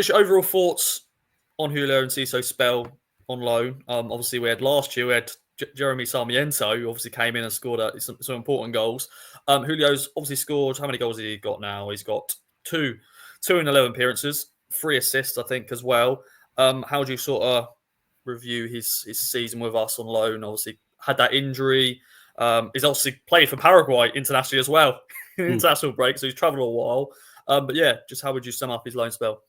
Just overall thoughts on Julio Enciso's spell on loan. Obviously, we had last year, we had Jeremy Sarmiento, who obviously came in and scored some important goals. Julio's obviously scored, how many goals has he got now? He's got two in 11 appearances, 3 assists, I think, as well. How do you sort of review his season with us on loan? Obviously, had that injury. He's obviously played for Paraguay internationally as well, international break, so he's travelled a while. But yeah, just how would you sum up his loan spell?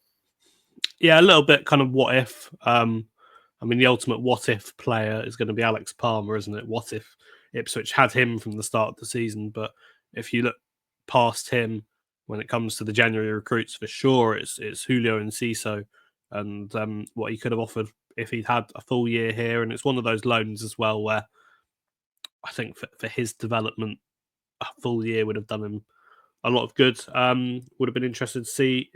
Yeah, a little bit kind of what if. I mean, the ultimate what if player is going to be Alex Palmer, isn't it? What if Ipswich had him from the start of the season? But if you look past him, when it comes to the January recruits, for sure, it's Julio Enciso and what he could have offered if he'd had a full year here. And it's one of those loans as well where I think for his development, a full year would have done him a lot of good. Would have been interested to see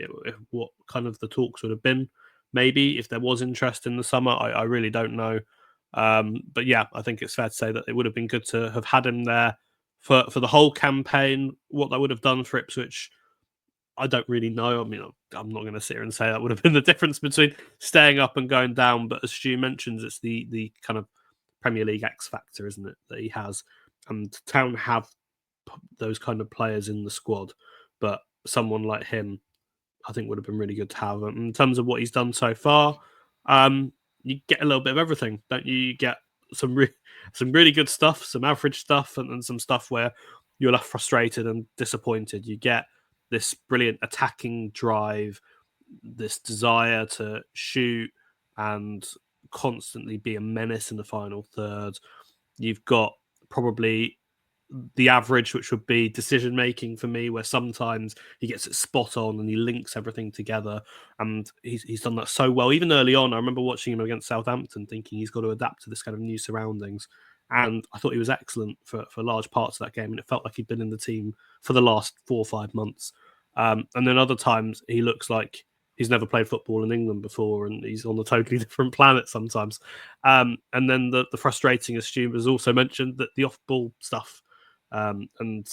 what kind of the talks would have been. Maybe if there was interest in the summer, I really don't know. But yeah, I think it's fair to say that it would have been good to have had him there for the whole campaign. What that would have done for Ipswich, I don't really know. I mean, I'm not going to sit here and say that would have been the difference between staying up and going down. But as Stu mentions, it's the kind of Premier League X factor, isn't it, that he has. And Town have those kind of players in the squad, but someone like him, I think, would have been really good to have. In terms of what he's done so far, you get a little bit of everything, don't you? You get some really good stuff, some average stuff, and some stuff where you're left frustrated and disappointed. You get this brilliant attacking drive, this desire to shoot and constantly be a menace in the final third. You've got probably the average, which would be decision making for me, where sometimes he gets it spot on and he links everything together, and he's done that so well. Even early on, I remember watching him against Southampton, thinking he's got to adapt to this kind of new surroundings, and I thought he was excellent for large parts of that game, and it felt like he'd been in the team for the last 4 or 5 months. And then other times he looks like he's never played football in England before, and he's on a totally different planet sometimes. And then the frustrating, as Stu has also mentioned, that the off-ball stuff. And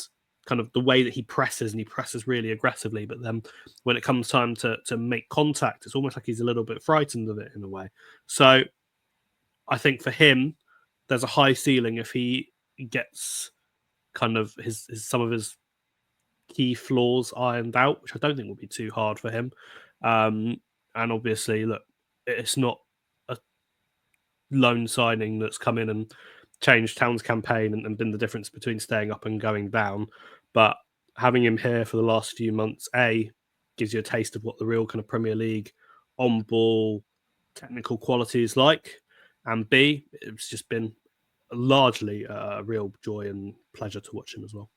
kind of the way that he presses, and he presses really aggressively, but then when it comes time to make contact, it's almost like he's a little bit frightened of it in a way. So I think for him, there's a high ceiling if he gets kind of some of his key flaws ironed out, which I don't think will be too hard for him. And obviously, look, it's not a loan signing that's come in and changed Town's campaign and been the difference between staying up and going down. But having him here for the last few months, A, gives you a taste of what the real kind of Premier League on-ball technical quality is like. And B, it's just been largely a real joy and pleasure to watch him as well.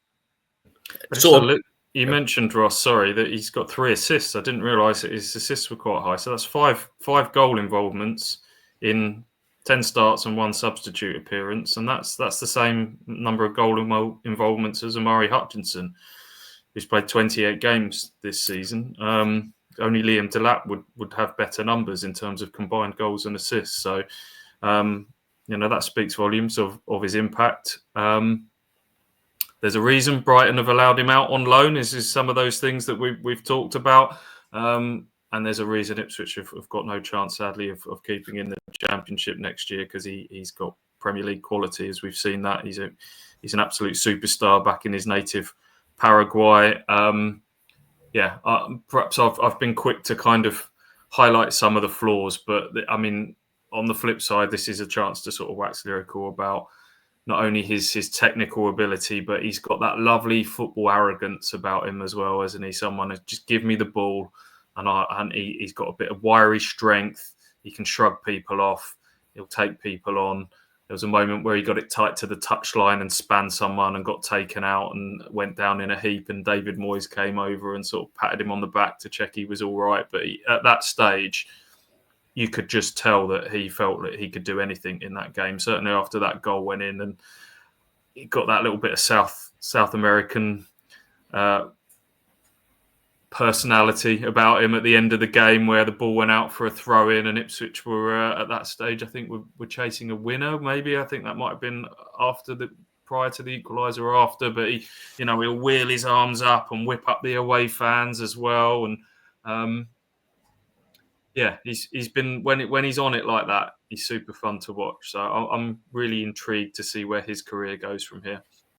You mentioned, Ross, sorry, that he's got 3 assists. I didn't realise that his assists were quite high. So that's five goal involvements in 10 starts and 1 substitute appearance, and that's the same number of goal involvements as Amari Hutchinson, who's played 28 games this season. Only Liam Delap would have better numbers in terms of combined goals and assists. So, that speaks volumes of his impact. There's a reason Brighton have allowed him out on loan. Is some of those things that we've talked about. And there's a reason Ipswich have got no chance, sadly, of keeping in the Championship next year, because he's got Premier League quality, as we've seen that. He's an absolute superstar back in his native Paraguay. Perhaps I've been quick to kind of highlight some of the flaws, but I mean, on the flip side, this is a chance to sort of wax lyrical about not only his technical ability, but he's got that lovely football arrogance about him as well, isn't he? Someone who just give me the ball. And he's got a bit of wiry strength. He can shrug people off. He'll take people on. There was a moment where he got it tight to the touchline and spanned someone and got taken out and went down in a heap. And David Moyes came over and sort of patted him on the back to check he was all right. But at that stage, you could just tell that he felt that he could do anything in that game. Certainly after that goal went in, and he got that little bit of South American personality about him at the end of the game, where the ball went out for a throw-in, and Ipswich were at that stage, I think, were chasing a winner. Maybe I think that might have been prior to the equaliser or after. But he'll wheel his arms up and whip up the away fans as well, and Yeah, he's been when he's on it like that, he's super fun to watch. So I'm really intrigued to see where his career goes from here.